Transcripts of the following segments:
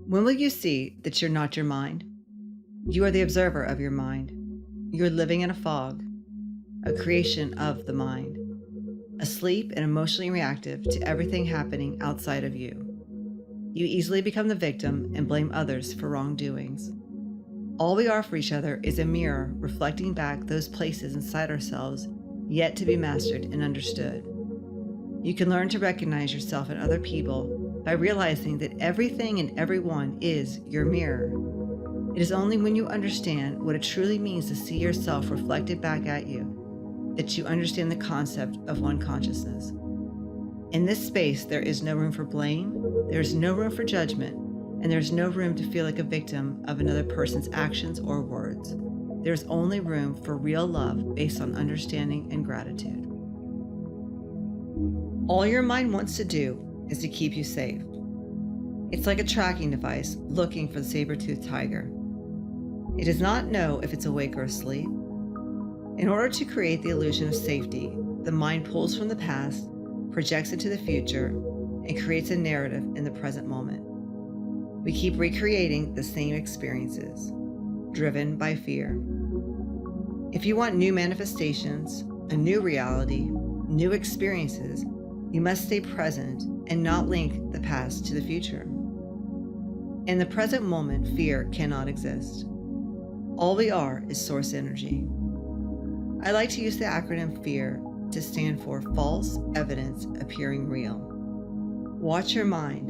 When will you see that you're not your mind? You are the observer of your mind. You're living in a fog, a creation of the mind, asleep and emotionally reactive to everything happening outside of you. You easily become the victim and blame others for wrongdoings. All we are for each other is a mirror reflecting back those places inside ourselves yet to be mastered and understood. You can learn to recognize yourself and other people by realizing that everything and everyone is your mirror. It is only when you understand what it truly means to see yourself reflected back at you that you understand the concept of one consciousness. In this space, there is no room for blame, there is no room for judgment, and there is no room to feel like a victim of another person's actions or words. There is only room for real love based on understanding and gratitude. All your mind wants to do is to keep you safe. It's like a tracking device looking for the saber-toothed tiger. It does not know if it's awake or asleep. In order to create the illusion of safety, the mind pulls from the past, projects into the future, and creates a narrative in the present moment. We keep recreating the same experiences, driven by fear. If you want new manifestations, a new reality, new experiences, you must stay present and not link the past to the future. In the present moment, fear cannot exist. All we are is source energy. I like to use the acronym FEAR to stand for False Evidence Appearing Real. Watch your mind.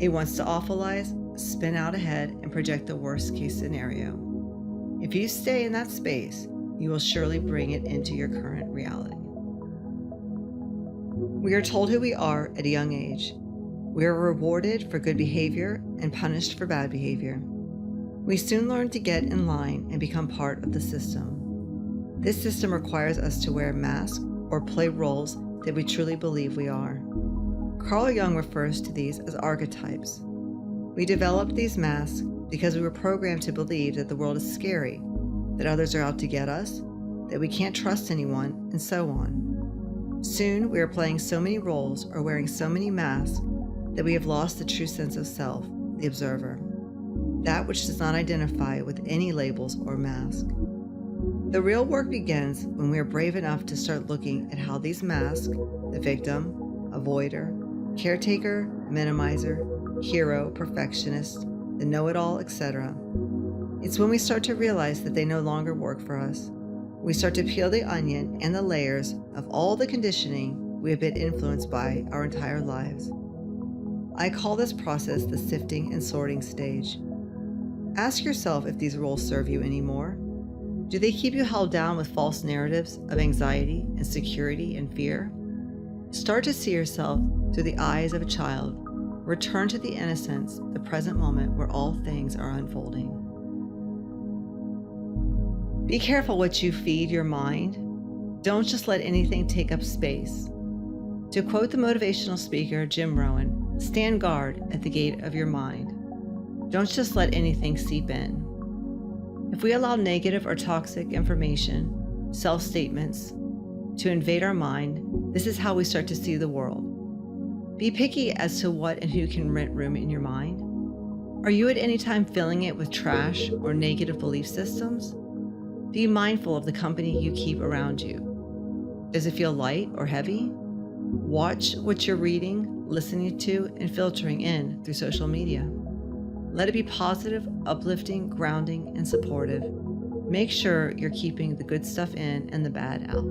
It wants to awfulize, spin out ahead, and project the worst case scenario. If you stay in that space, you will surely bring it into your current reality. We are told who we are at a young age. We are rewarded for good behavior and punished for bad behavior. We soon learn to get in line and become part of the system. This system requires us to wear a mask or play roles that we truly believe we are. Carl Jung refers to these as archetypes. We developed these masks because we were programmed to believe that the world is scary, that others are out to get us, that we can't trust anyone, and so on. Soon, we are playing so many roles or wearing so many masks that we have lost the true sense of self, the observer, that which does not identify with any labels or mask. The real work begins when we are brave enough to start looking at how these masks, the victim, avoider, caretaker, minimizer, hero, perfectionist, the know-it-all, etc. It's when we start to realize that they no longer work for us. We start to peel the onion and the layers of all the conditioning we have been influenced by our entire lives. I call this process the sifting and sorting stage. Ask yourself if these roles serve you anymore. Do they keep you held down with false narratives of anxiety, insecurity, and fear? Start to see yourself through the eyes of a child. Return to the innocence, the present moment where all things are unfolding. Be careful what you feed your mind. Don't just let anything take up space. To quote the motivational speaker Jim Rohn, stand guard at the gate of your mind. Don't just let anything seep in. If we allow negative or toxic information, self-statements, to invade our mind, this is how we start to see the world. Be picky as to what and who can rent room in your mind. Are you at any time filling it with trash or negative belief systems? Be mindful of the company you keep around you. Does it feel light or heavy? Watch what you're reading, listening to, and filtering in through social media. Let it be positive, uplifting, grounding, and supportive. Make sure you're keeping the good stuff in and the bad out.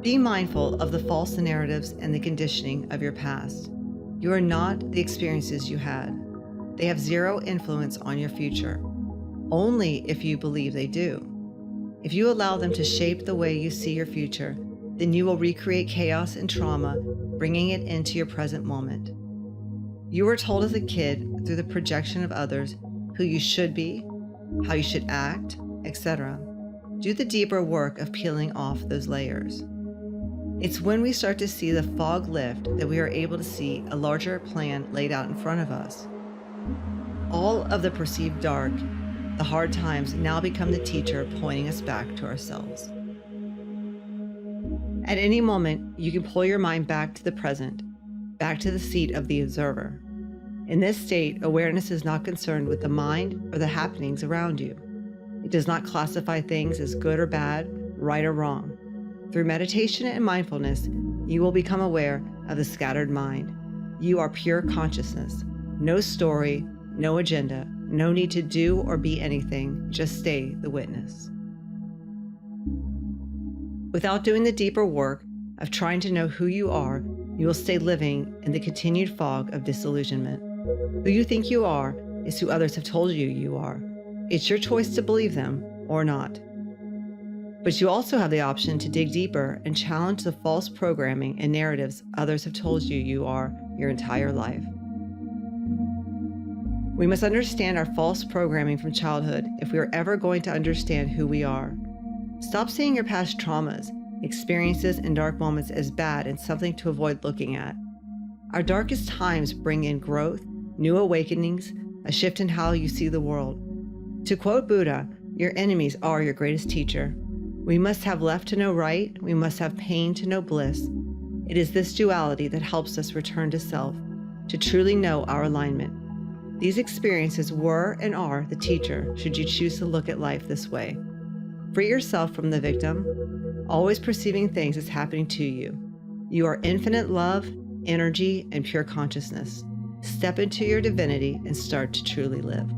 Be mindful of the false narratives and the conditioning of your past. You are not the experiences you had. They have zero influence on your future, only if you believe they do. If you allow them to shape the way you see your future, then you will recreate chaos and trauma, bringing it into your present moment. You were told as a kid through the projection of others who you should be, how you should act, etc. Do the deeper work of peeling off those layers. It's when we start to see the fog lift that we are able to see a larger plan laid out in front of us. All of the perceived dark, the hard times now become the teacher pointing us back to ourselves. At any moment, you can pull your mind back to the present. back to the seat of the observer. In this state, awareness is not concerned with the mind or the happenings around you. It does not classify things as good or bad, right or wrong. Through meditation and mindfulness, you will become aware of the scattered mind. You are pure consciousness. No story, no agenda, no need to do or be anything, just stay the witness. Without doing the deeper work of trying to know who you are, you will stay living in the continued fog of disillusionment. Who you think you are is who others have told you you are. It's your choice to believe them or not. But you also have the option to dig deeper and challenge the false programming and narratives others have told you you are your entire life. We must understand our false programming from childhood if we are ever going to understand who we are. Stop seeing your past traumas, experiences, and dark moments as bad and something to avoid looking at. Our darkest times bring in growth, new awakenings, a shift in how you see the world. To quote Buddha, your enemies are your greatest teacher. We must have left to know right, we must have pain to know bliss. It is this duality that helps us return to self, to truly know our alignment. These experiences were and are the teacher should you choose to look at life this way. Free yourself from the victim, always perceiving things as happening to you. You are infinite love, energy, and pure consciousness. Step into your divinity and start to truly live.